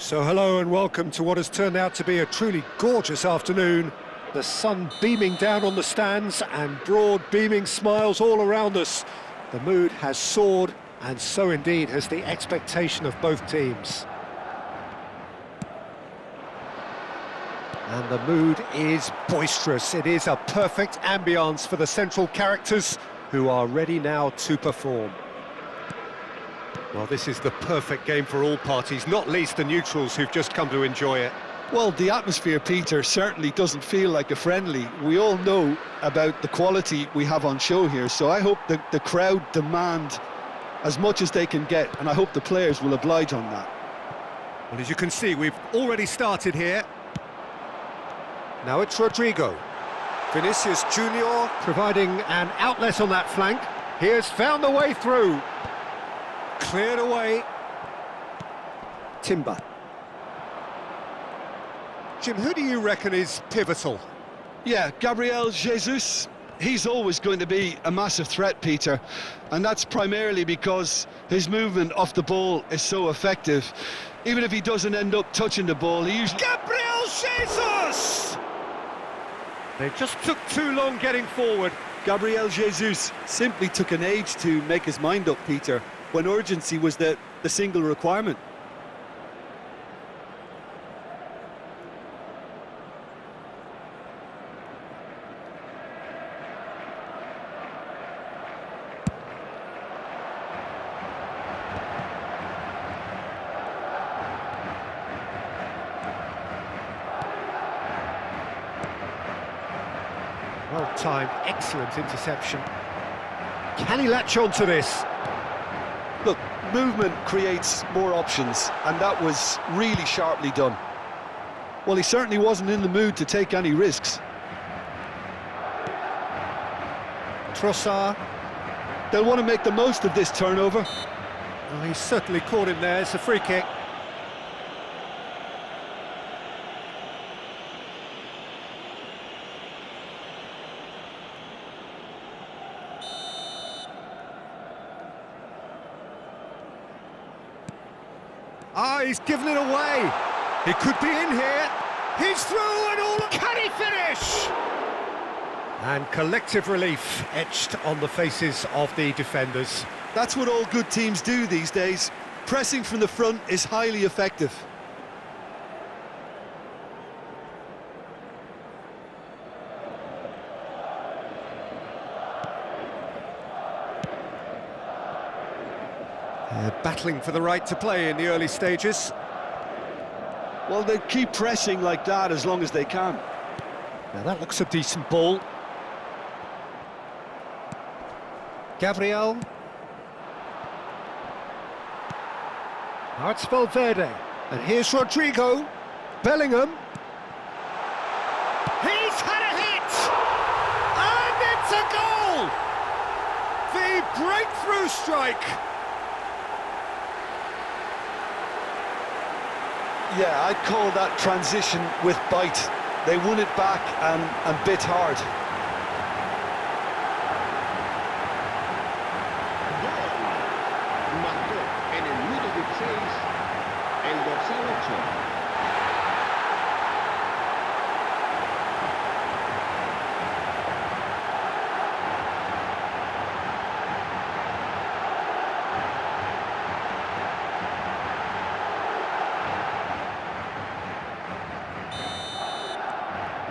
So hello and welcome to what has turned out to be a truly gorgeous afternoon. The sun beaming down on the stands and broad beaming smiles all around us. The mood has soared, and so indeed has the expectation of both teams. And the mood is boisterous. It is a perfect ambience for the central characters who are ready now to perform. Well, this is the perfect game for all parties, not least the neutrals who've just come to enjoy it. Well, the atmosphere, Peter, certainly doesn't feel like a friendly. We all know about the quality we have on show here, so I hope that the crowd demand as much as they can get, and I hope the players will oblige on that. Well, as you can see, we've already started here. Now it's Rodrigo. Vinicius Junior providing an outlet on that flank. He has found the way through. Cleared away. Timber. Jim, who do you reckon is pivotal? Yeah, Gabriel Jesus, he's always going to be a massive threat, Peter, and that's primarily because his movement off the ball is so effective. Even if he doesn't end up touching the ball, he usually... Gabriel Jesus! They just took too long getting forward. Gabriel Jesus simply took an age to make his mind up, Peter, when urgency was the single requirement. Well-timed, excellent interception. Can he latch on to this? Look, movement creates more options, and that was really sharply done. Well, he certainly wasn't in the mood to take any risks. Trossard. They'll want to make the most of this turnover. Well, he's certainly caught him there. It's a free kick. Ah, he's given it away. He could be in here. He's through and all. Can he finish? And collective relief etched on the faces of the defenders. That's what all good teams do these days. Pressing from the front is highly effective. Battling for the right to play in the early stages. Well, they keep pressing like that as long as they can. Now that looks a decent ball. Gabriel. Now it's Valverde. And here's Rodrigo. Bellingham. He's had a hit! And it's a goal! The breakthrough strike! Yeah, I'd call that transition with bite. They won it back and bit hard. Marcó en el minuto 16 el dorsal 8.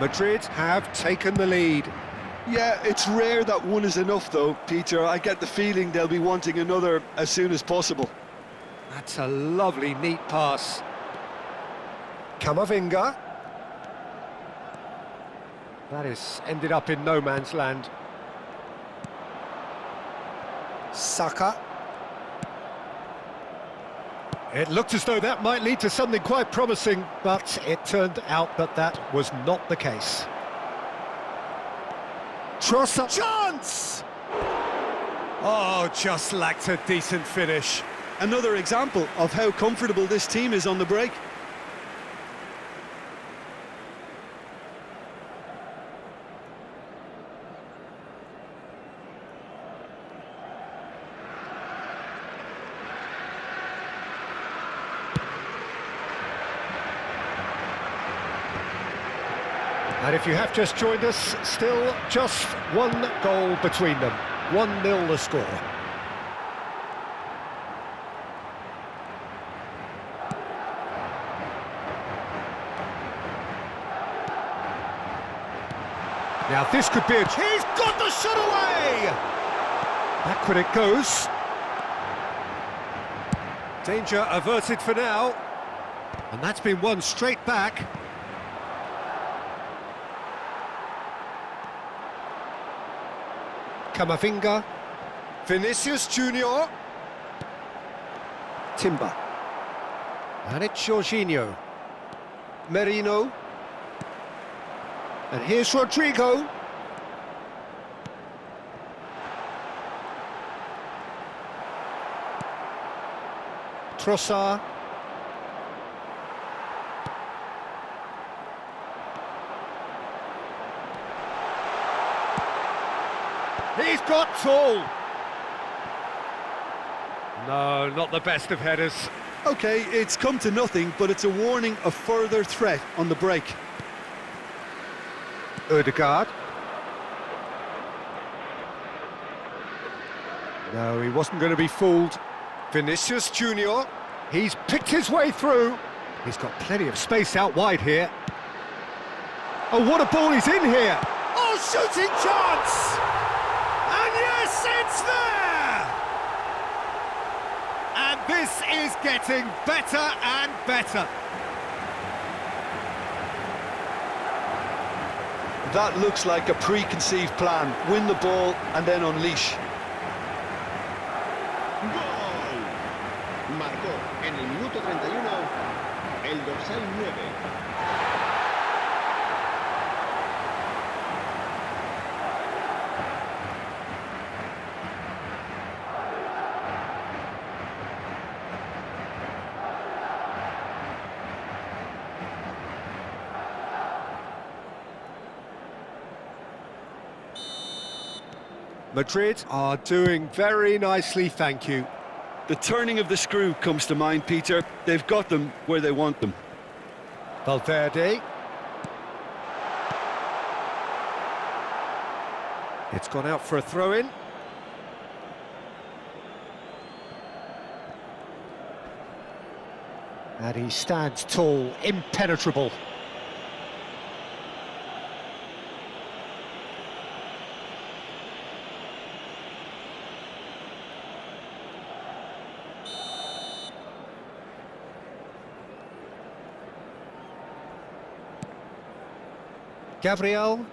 Madrid have taken the lead. Yeah, it's rare that one is enough though, Peter. I get the feeling they'll be wanting another as soon as possible. That's a lovely, neat pass. Camavinga. That has ended up in no man's land. Saka. It looked as though that might lead to something quite promising, but it turned out that that was not the case. Trossard. Chance! Oh, just lacked a decent finish. Another example of how comfortable this team is on the break. And if you have just joined us, still just one goal between them. 1-0 the score. Now this could be a... He's got the shot away! Backward it goes. Danger averted for now. And that's been won straight back. Camavinga. Vinicius Junior. Timber. And it's Jorginho. Merino. And here's Rodrigo. Trossard. He's got tall. No, not the best of headers. OK, it's come to nothing, but it's a warning of further threat on the break. Ødegaard. No, he wasn't going to be fooled. Vinicius Junior. He's picked his way through. He's got plenty of space out wide here. Oh, what a ball he's in here! Oh, shooting chance! And yes, it's there! And this is getting better and better. That looks like a preconceived plan. Win the ball and then unleash. ¡Gol! Marcó en el minuto 31 el dorsal 9. Madrid are doing very nicely, thank you. The turning of the screw comes to mind, Peter. They've got them where they want them. Valverde. It's gone out for a throw-in. And he stands tall, impenetrable. Gabriel,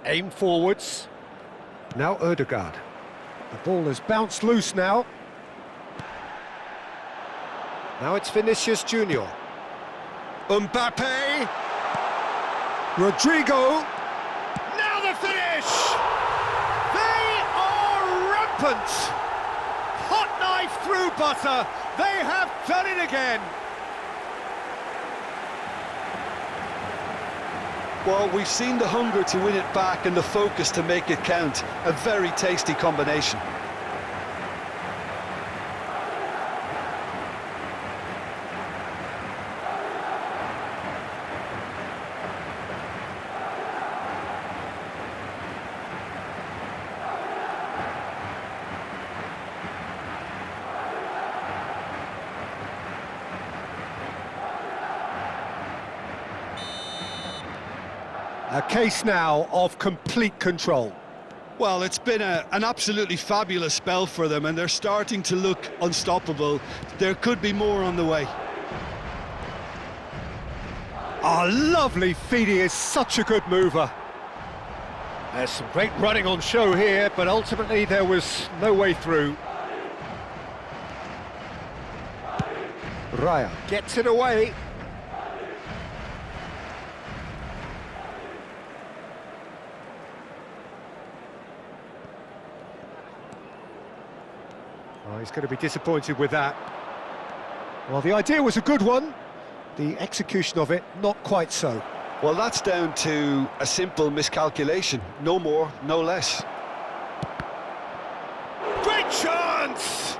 aim forwards. Now Ødegaard. The ball has bounced loose now. Now it's Vinicius Junior. Mbappe. Rodrigo. Now the finish! They are rampant! Hot knife through butter. They have done it again. Well, we've seen the hunger to win it back and the focus to make it count. A very tasty combination. A case now of complete control. Well, it's been an absolutely fabulous spell for them, and they're starting to look unstoppable. There could be more on the way. Oh, lovely feed. He is such a good mover. There's some great running on show here, but ultimately there was no way through. Raya gets it away. Oh, he's going to be disappointed with that. Well, the idea was a good one. The execution of it, not quite so. Well, that's down to a simple miscalculation. No more, no less. Great chance!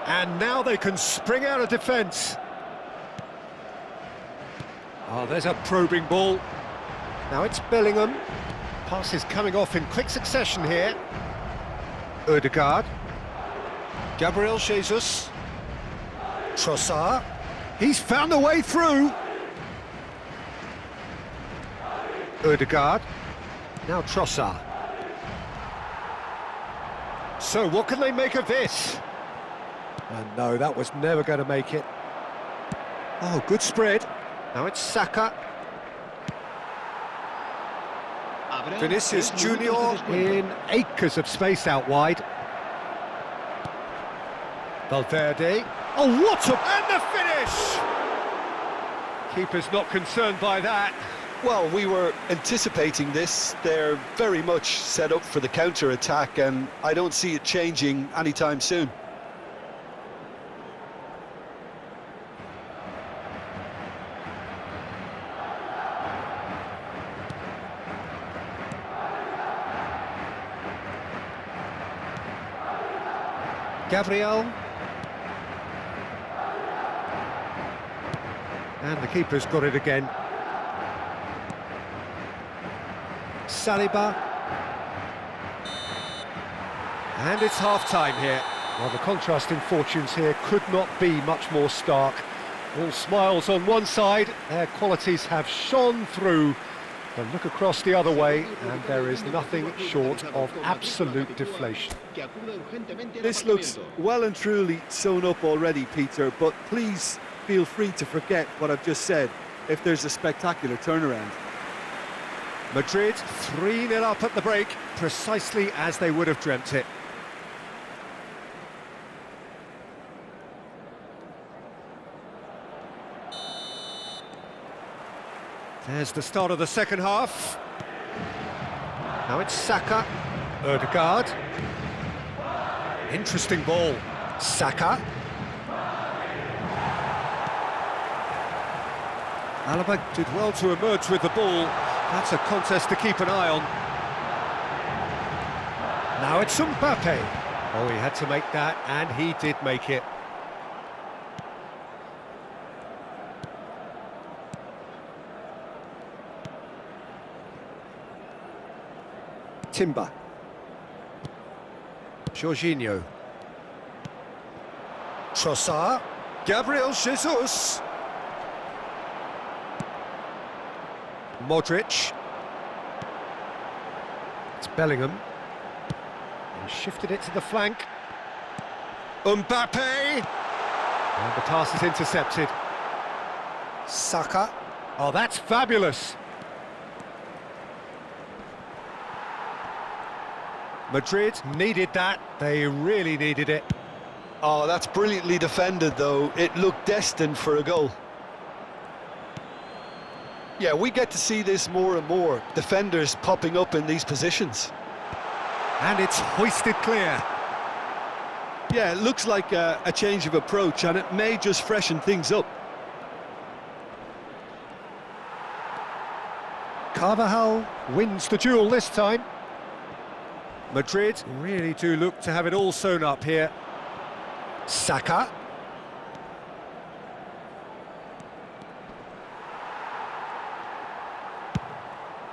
And now they can spring out of defence. Oh, there's a probing ball. Now it's Bellingham. Pass is coming off in quick succession here. Odegaard. Gabriel Jesus. Trossard. He's found a way through. Odegaard. Now Trossard. So what can they make of this? And no, that was never going to make it. Oh, good spread. Now it's Saka. Vinicius Junior in acres of space out wide. Valverde. Oh, what a... And the finish! Keeper's not concerned by that. Well, we were anticipating this. They're very much set up for the counter-attack, and I don't see it changing anytime soon. Gabriel. And the keeper's got it again. Saliba. And it's half-time here. Well, the contrasting fortunes here could not be much more stark. All smiles on one side, their qualities have shone through. But look across the other way, and there is nothing short of absolute deflation. This looks well and truly sewn up already, Peter, but please feel free to forget what I've just said if there's a spectacular turnaround. Madrid 3-0 up at the break, precisely as they would have dreamt it. There's the start of the second half. Now it's Saka. Odegaard. Interesting ball. Saka. Alaba did well to emerge with the ball. That's a contest to keep an eye on. Now it's Mbappe. Oh, he had to make that, and he did make it. Timber. Jorginho. Trossard. Gabriel Jesus. Modric. It's Bellingham. He shifted it to the flank. Mbappe! And the pass is intercepted. Saka. Oh, that's fabulous. Madrid needed that. They really needed it. Oh, that's brilliantly defended, though. It looked destined for a goal. Yeah, we get to see this more and more. Defenders popping up in these positions. And it's hoisted clear. Yeah, it looks like a change of approach, and it may just freshen things up. Carvajal wins the duel this time. Madrid really do look to have it all sewn up here. Saka.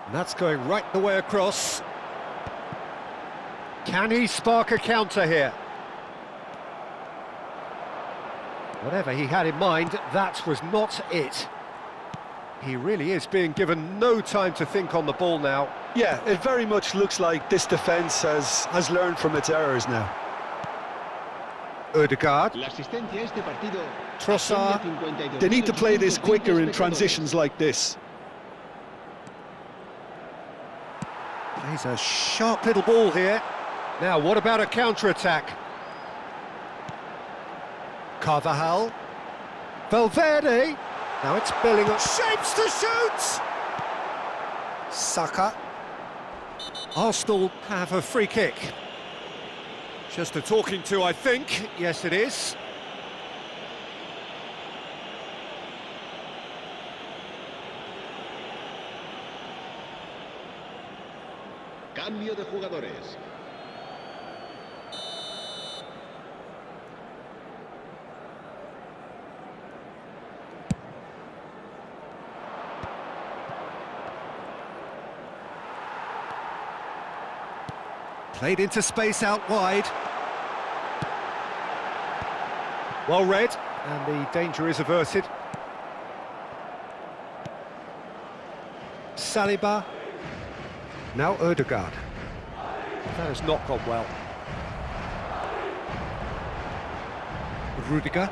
And that's going right the way across. Can he spark a counter here? Whatever he had in mind, that was not it. He really is being given no time to think on the ball now. Yeah, it very much looks like this defence has learned from its errors now. Odegaard. Trossard. They need to play this quicker in transitions like this. Plays a sharp little ball here. Now, what about a counter-attack? Carvajal. Valverde. Now it's Bellingham. Shapes to shoot! Saka. Arsenal have a free kick. Just a talking to, I think. Yes, it is. Cambio de jugadores. Played into space out wide. Well read, and the danger is averted. Saliba. Now Ødegaard. That has not gone well. Rudiger.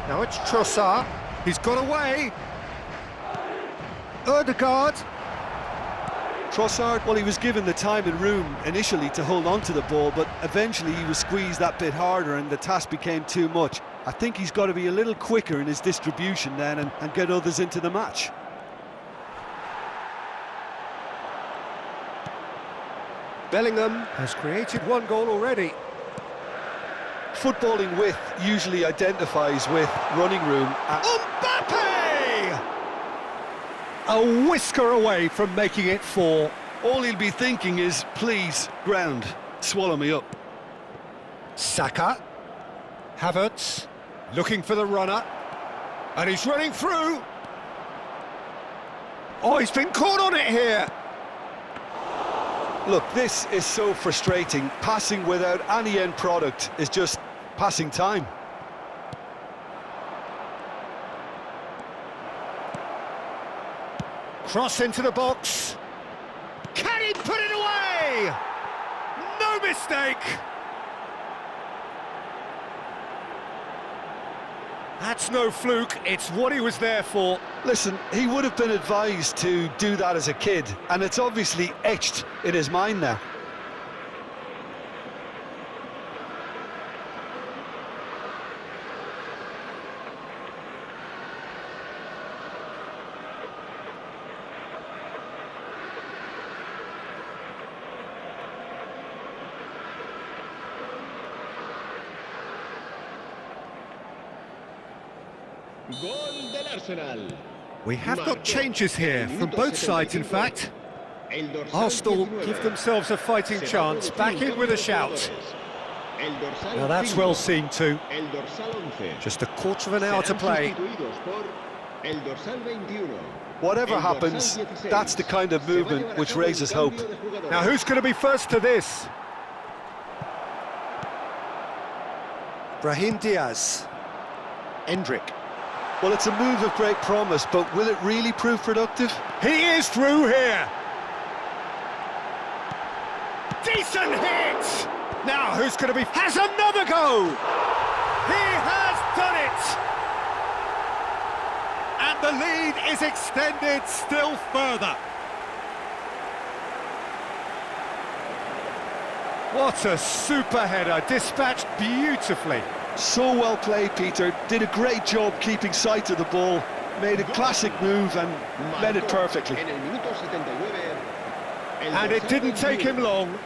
Now it's Trossard. He's got away. Ødegaard. Trossard, well, he was given the time and room initially to hold on to the ball, but eventually he was squeezed that bit harder and the task became too much. I think he's got to be a little quicker in his distribution then and get others into the match. Bellingham has created one goal already. Footballing width usually identifies with running room. Mbappe! A whisker away from making it 4. All he'll be thinking is, please, ground, swallow me up. Saka. Havertz. Looking for the runner. And he's running through. Oh, he's been caught on it here. Look, this is so frustrating. Passing without any end product is just passing time. Cross into the box. Can he put it away? No mistake. That's no fluke, it's what he was there for. Listen, he would have been advised to do that as a kid, and it's obviously etched in his mind now. Gol del Arsenal. We have got changes here, from both sides in fact. Arsenal give themselves a fighting chance, back in with a shout. Now that's well seen too. Just a quarter of an hour to play. Whatever happens, that's the kind of movement which raises hope. Now who's going to be first to this? Brahim Diaz. Endrick. Well, it's a move of great promise, but will it really prove productive? He is through here. Decent hit. Now who's going to be... Has another go. He has done it. And the lead is extended still further. What a super header, dispatched beautifully. So well played, Peter. Did a great job keeping sight of the ball. Made a classic move and led it perfectly. And it didn't take him long.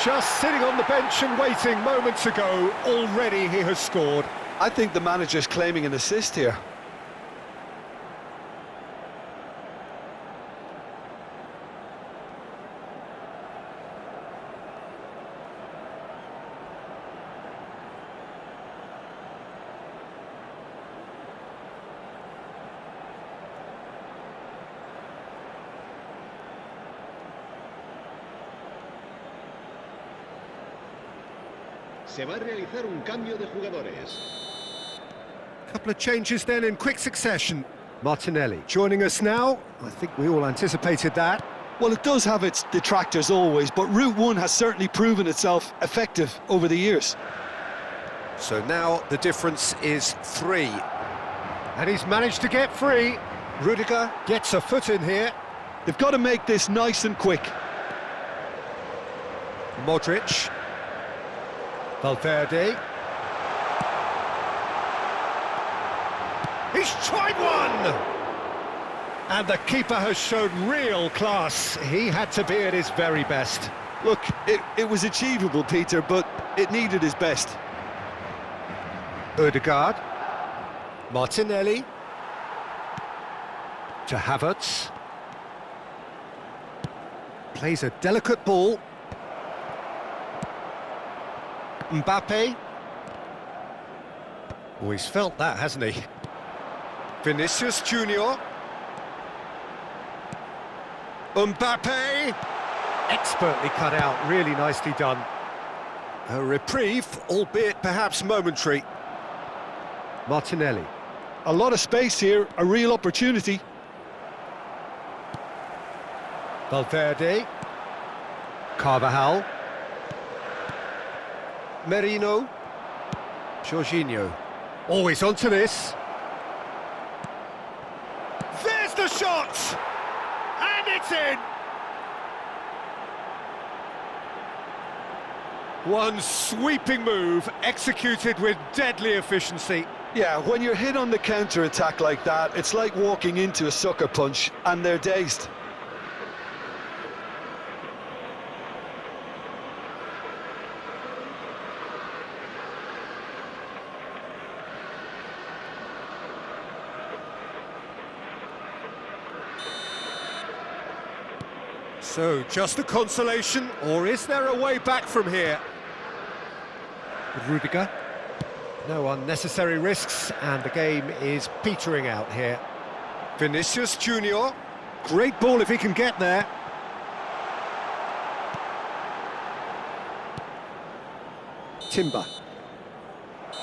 Just sitting on the bench and waiting moments ago, already he has scored. I think the manager's claiming an assist here. Se va a realizar un cambio de jugadores. Couple of changes then in quick succession. Martinelli joining us now. I think we all anticipated that. Well, it does have its detractors always, but Route 1 has certainly proven itself effective over the years. So now the difference is 3. And he's managed to get free. Rudiger gets a foot in here. They've got to make this nice and quick. Modric. Valverde. He's tried one! And the keeper has shown real class. He had to be at his very best. Look, it was achievable, Peter, but it needed his best. Ødegaard. Martinelli. To Havertz. Plays a delicate ball. Mbappe. Oh, he's felt that, hasn't he? Vinicius Junior. Mbappe. Expertly cut out, really nicely done. A reprieve, albeit perhaps momentary. Martinelli. A lot of space here, a real opportunity. Valverde. Carvajal. Merino. Jorginho. Always onto this. There's the shot! And it's in! One sweeping move, executed with deadly efficiency. Yeah, when you're hit on the counter-attack like that, it's like walking into a sucker punch, and they're dazed. So, just a consolation, or is there a way back from here? Rudiger. No unnecessary risks, and the game is petering out here. Vinicius Junior. Great ball if he can get there. Timber.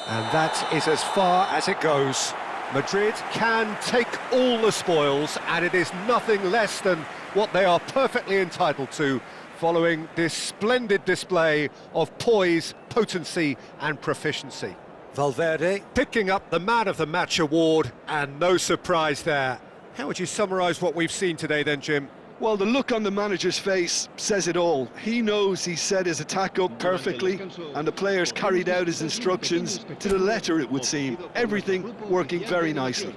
And that is as far as it goes. Madrid can take all the spoils, and it is nothing less than what they are perfectly entitled to, following this splendid display of poise, potency and proficiency. Valverde picking up the Man of the Match award, and no surprise there. How would you summarise what we've seen today then, Jim? Well, the look on the manager's face says it all. He knows he set his attack up perfectly, and the players carried out his instructions to the letter, it would seem. Everything working very nicely.